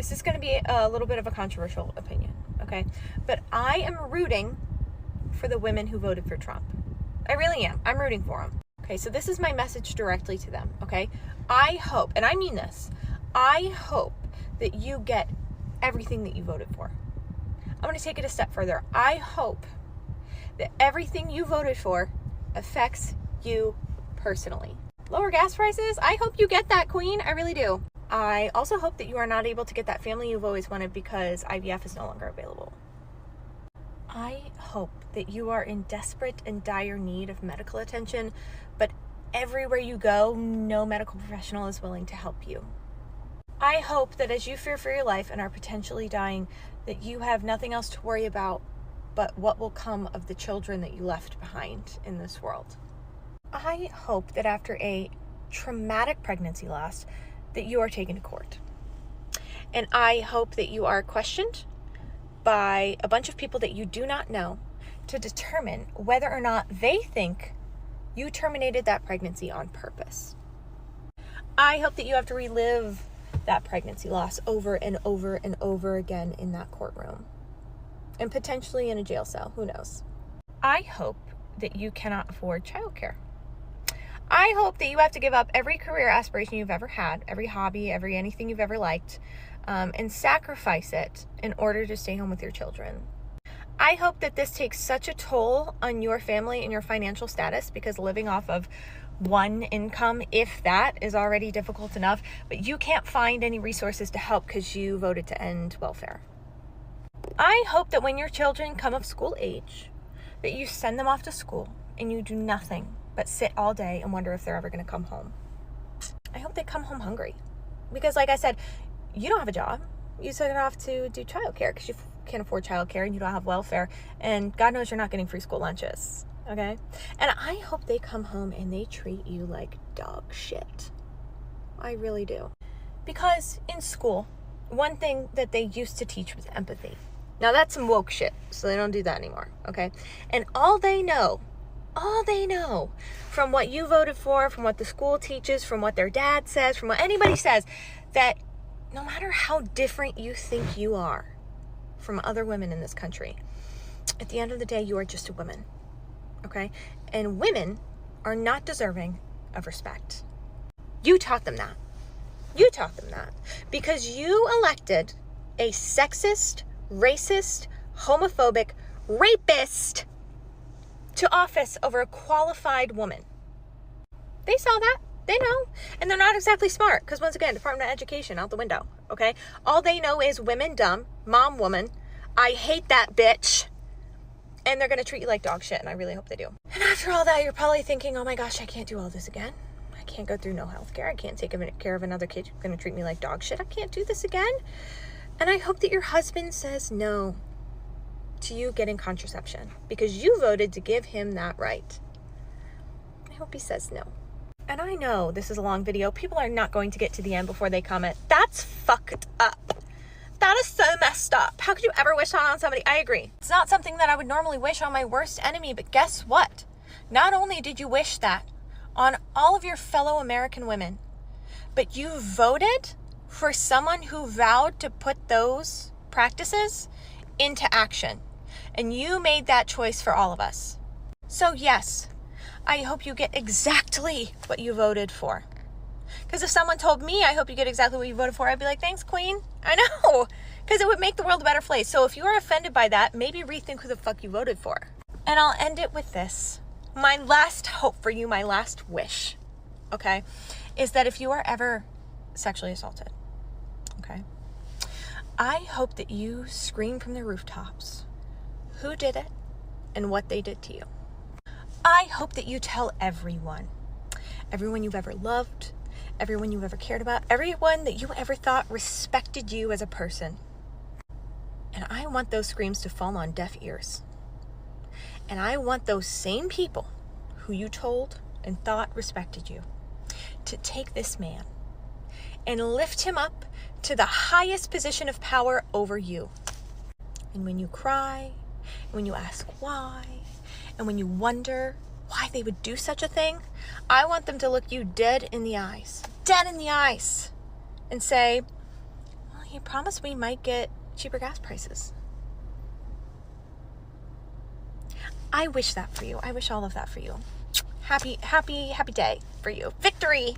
this is going to be a little bit of a controversial opinion, okay? But I am rooting for the women who voted for Trump. I really am. I'm rooting for them. Okay, so this is my message directly to them, okay? I hope, and I mean this, I hope that you get everything that you voted for. I'm going to take it a step further. I hope that everything you voted for affects you personally. Lower gas prices? I hope you get that, queen. I really do. I also hope that you are not able to get that family you've always wanted because IVF is no longer available. I hope that you are in desperate and dire need of medical attention, but everywhere you go, no medical professional is willing to help you. I hope that as you fear for your life and are potentially dying, that you have nothing else to worry about but what will come of the children that you left behind in this world. I hope that after a traumatic pregnancy loss, that you are taken to court. And I hope that you are questioned by a bunch of people that you do not know to determine whether or not they think you terminated that pregnancy on purpose. I hope that you have to relive that pregnancy loss over and over and over again in that courtroom and potentially in a jail cell. Who knows? I hope that you cannot afford childcare. I hope that you have to give up every career aspiration you've ever had, every hobby, anything you've ever liked, and sacrifice it in order to stay home with your children. I hope that this takes such a toll on your family and your financial status, because living off of one income, if that, is already difficult enough, but you can't find any resources to help because you voted to end welfare. I hope that when your children come of school age, that you send them off to school and you do nothing but sit all day and wonder if they're ever going to come home. I hope they come home hungry, because like I said, you don't have a job. You send it off to do childcare because you can't afford childcare and you don't have welfare, and God knows you're not getting free school lunches. Okay? And I hope they come home and they treat you like dog shit. I really do. Because in school, one thing that they used to teach was empathy. Now that's some woke shit, so they don't do that anymore, okay? And all they know from what you voted for, from what the school teaches, from what their dad says, from what anybody says, that no matter how different you think you are from other women in this country, at the end of the day, you are just a woman. Okay? And women are not deserving of respect. You taught them that. You taught them that. Because you elected a sexist, racist, homophobic, rapist to office over a qualified woman. They saw that. They know. And they're not exactly smart, because once again, Department of Education out the window. Okay? All they know is women dumb, mom woman, I hate that bitch. And they're going to treat you like dog shit, and I really hope they do. And after all that, you're probably thinking, oh my gosh, I can't do all this again. I can't go through no health care. I can't take care of another kid who's going to treat me like dog shit. I can't do this again. And I hope that your husband says no to you getting contraception, because you voted to give him that right. I hope he says no. And I know this is a long video. People are not going to get to the end before they comment, that's fucked up. That is so messed up. How could you ever wish that on somebody? I agree. It's not something that I would normally wish on my worst enemy, but guess what? Not only did you wish that on all of your fellow American women, but you voted for someone who vowed to put those practices into action. And you made that choice for all of us. So yes, I hope you get exactly what you voted for. Because if someone told me, I hope you get exactly what you voted for, I'd be like, thanks, queen. I know. Because it would make the world a better place. So if you are offended by that, maybe rethink who the fuck you voted for. And I'll end it with this. My last hope for you, my last wish, okay, is that if you are ever sexually assaulted, okay, I hope that you scream from the rooftops who did it and what they did to you. I hope that you tell everyone you've ever loved, everyone you've ever cared about, everyone that you ever thought respected you as a person. And I want those screams to fall on deaf ears. And I want those same people who you told and thought respected you to take this man and lift him up to the highest position of power over you. And when you cry, when you ask why, and when you wonder why they would do such a thing, I want them to look you dead in the eyes, and say, well, he promised we might get cheaper gas prices. I wish that for you. I wish all of that for you. Happy day for you. Victory!